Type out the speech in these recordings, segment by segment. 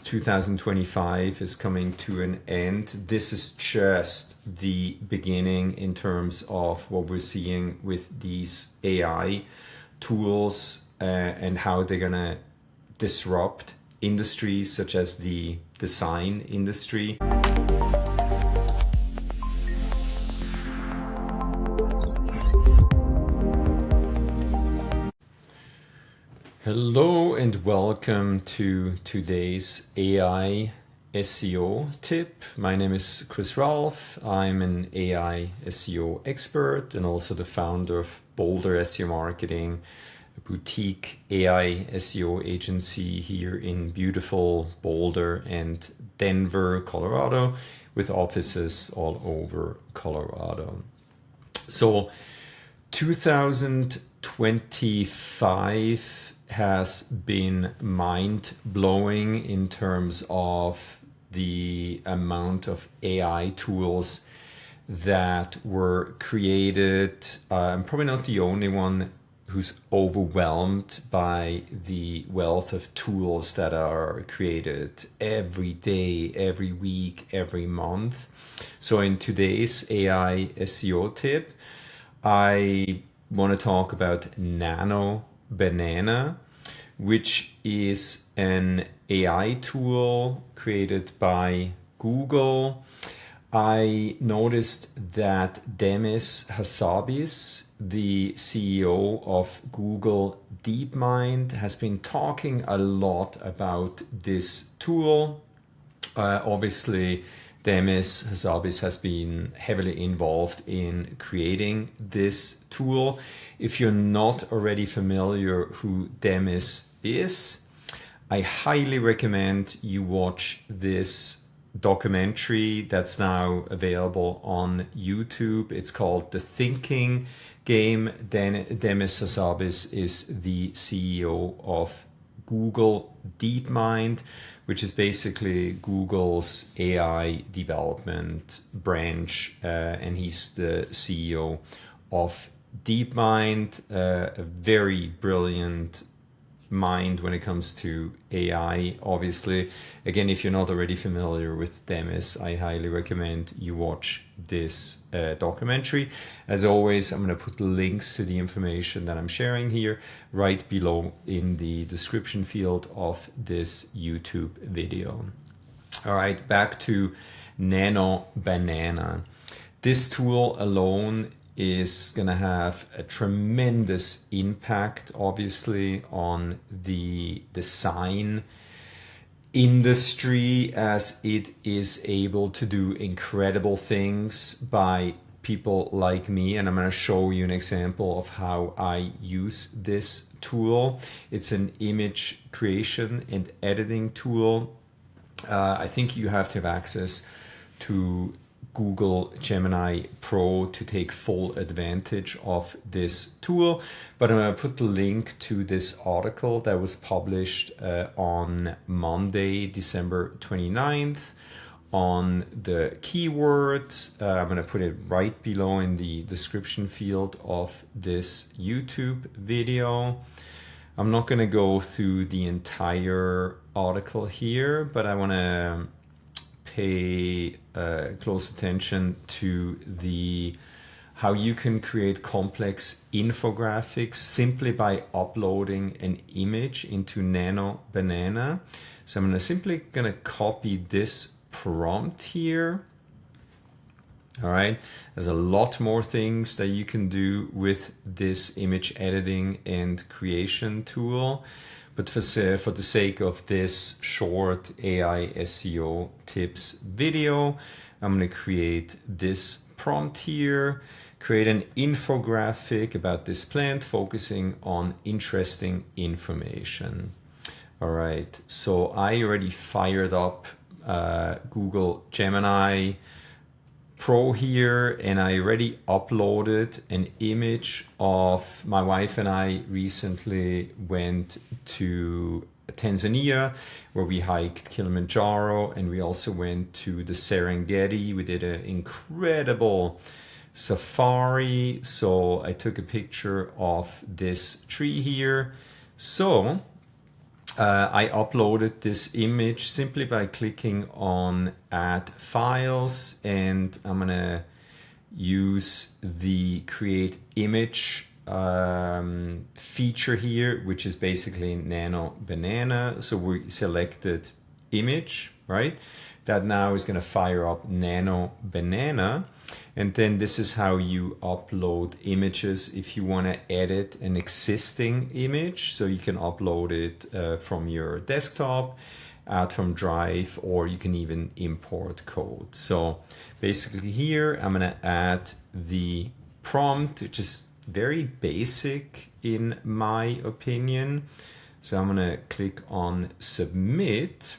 2025 is coming to an end. This is just the beginning in terms of what we're seeing with these AI tools and how they're gonna disrupt industries such as the design industry. Hello and welcome to today's AI SEO tip. My name is Raulf. I'm an AI SEO expert and also the founder of Boulder SEO Marketing, a boutique AI SEO agency here in beautiful Boulder and Denver, Colorado, with offices all over Colorado. So 2025 has been mind-blowing in terms of the amount of AI tools that were created. I'm probably not the only one who's overwhelmed by the wealth of tools that are created every day, every week, every month. So in today's AI SEO tip, I want to talk about Nano Banana, which is an AI tool created by Google. I noticed that Demis Hassabis, the CEO of Google DeepMind, has been talking a lot about this tool. Obviously, Demis Hassabis has been heavily involved in creating this tool. If you're not already familiar who Demis is, I highly recommend you watch this documentary that's now available on YouTube. It's called The Thinking Game. Demis Hassabis is the CEO of Google DeepMind, which is basically Google's AI development branch, and he's the CEO of DeepMind, a very brilliant mind when it comes to AI. Obviously, again, if you're not already familiar with Demis, I highly recommend you watch this documentary. As always, I'm going to put links to the information that I'm sharing here right below in the description field of this YouTube video. All right, back to Nano Banana. This tool alone is going to have a tremendous impact, obviously, on the design industry, as it is able to do incredible things by people like me. And I'm going to show you an example of how I use this tool. It's an image creation and editing tool. I think you have to have access to Google Gemini Pro to take full advantage of this tool. But I'm going to put the link to this article that was published on Monday, December 29th on the keywords. I'm going to put it right below in the description field of this YouTube video. I'm not going to go through the entire article here, but I want to pay close attention to how you can create complex infographics simply by uploading an image into Nano Banana. So I'm simply going to copy this prompt here. All right, there's a lot more things that you can do with this image editing and creation tool. But for the sake of this short AI SEO tips video, I'm going to create this prompt here, create an infographic about this plant focusing on interesting information. All right, so I already fired up Google Gemini Pro here, and I already uploaded an image of my wife and I recently went to Tanzania, where we hiked Kilimanjaro, and we also went to the Serengeti. We did an incredible safari. So I took a picture of this tree here. So I uploaded this image simply by clicking on Add Files, and I'm gonna use the Create Image feature here, which is basically Nano Banana. So we selected image, right? That now is gonna fire up Nano Banana. And then this is how you upload images if you want to edit an existing image. So you can upload it from your desktop, add from Drive, or you can even import code. So basically here, I'm going to add the prompt, which is very basic in my opinion. So I'm going to click on Submit.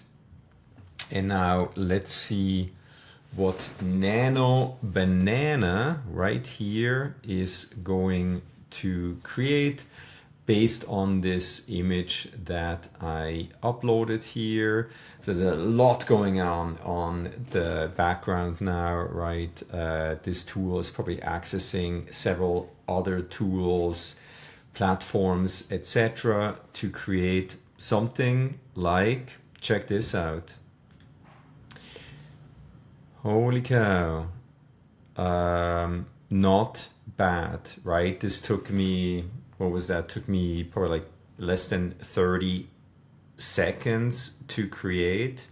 And now let's see what Nano Banana right here is going to create based on this image that I uploaded here. So there's a lot going on the background now, right? This tool is probably accessing several other tools, platforms, etc. to create something like, check this out. Holy cow. Not bad, right? This took me, what was that? Took me probably like less than 30 seconds to create.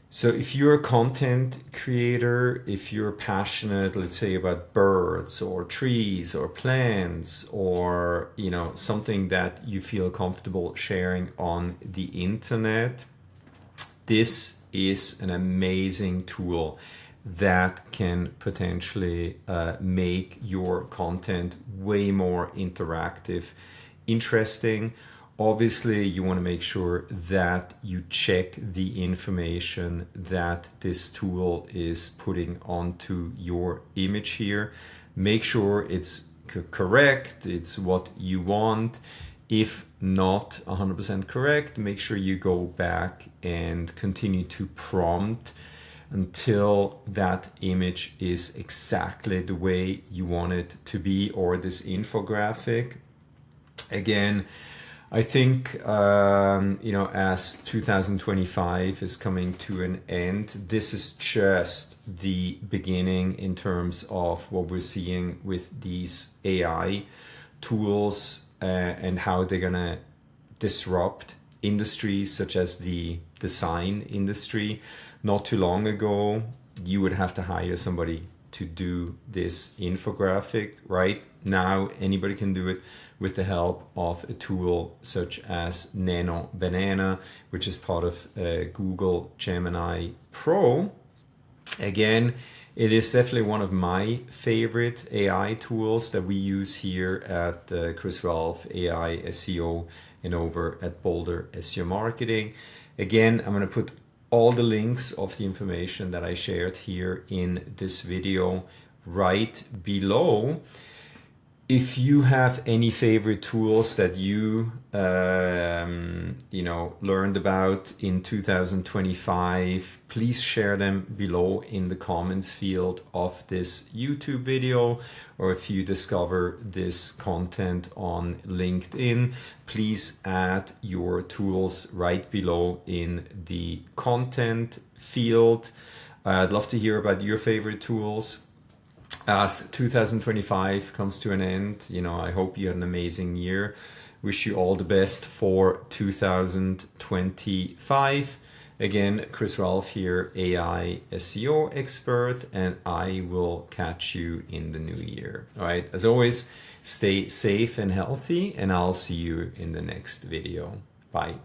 So if you're a content creator, if you're passionate, let's say about birds or trees or plants, or, you know, something that you feel comfortable sharing on the internet, this is an amazing tool that can potentially make your content way more interactive, interesting. Obviously, you want to make sure that you check the information that this tool is putting onto your image here. Make sure it's correct, it's what you want. If not 100% correct, make sure you go back and continue to prompt until that image is exactly the way you want it to be, or this infographic. Again, I think, you know, as 2025 is coming to an end, this is just the beginning in terms of what we're seeing with these AI tools and how they're gonna disrupt industries such as the design industry. Not too long ago, you would have to hire somebody to do this infographic. Right now, anybody can do it with the help of a tool such as Nano Banana, which is part of Google Gemini Pro. Again, it is definitely one of my favorite AI tools that we use here at Chris Raulf AI SEO and over at Boulder SEO Marketing. Again, I'm going to put all the links of the information that I shared here in this video right below. If you have any favorite tools that you learned about in 2025, please share them below in the comments field of this YouTube video. Or if you discover this content on LinkedIn, please add your tools right below in the content field. I'd love to hear about your favorite tools. As 2025 comes to an end, I hope you had an amazing year. Wish you all the best for 2025. Again, Chris Raulf here, AI SEO expert, and I will catch you in the new year. All right, as always, stay safe and healthy, and I'll see you in the next video. Bye.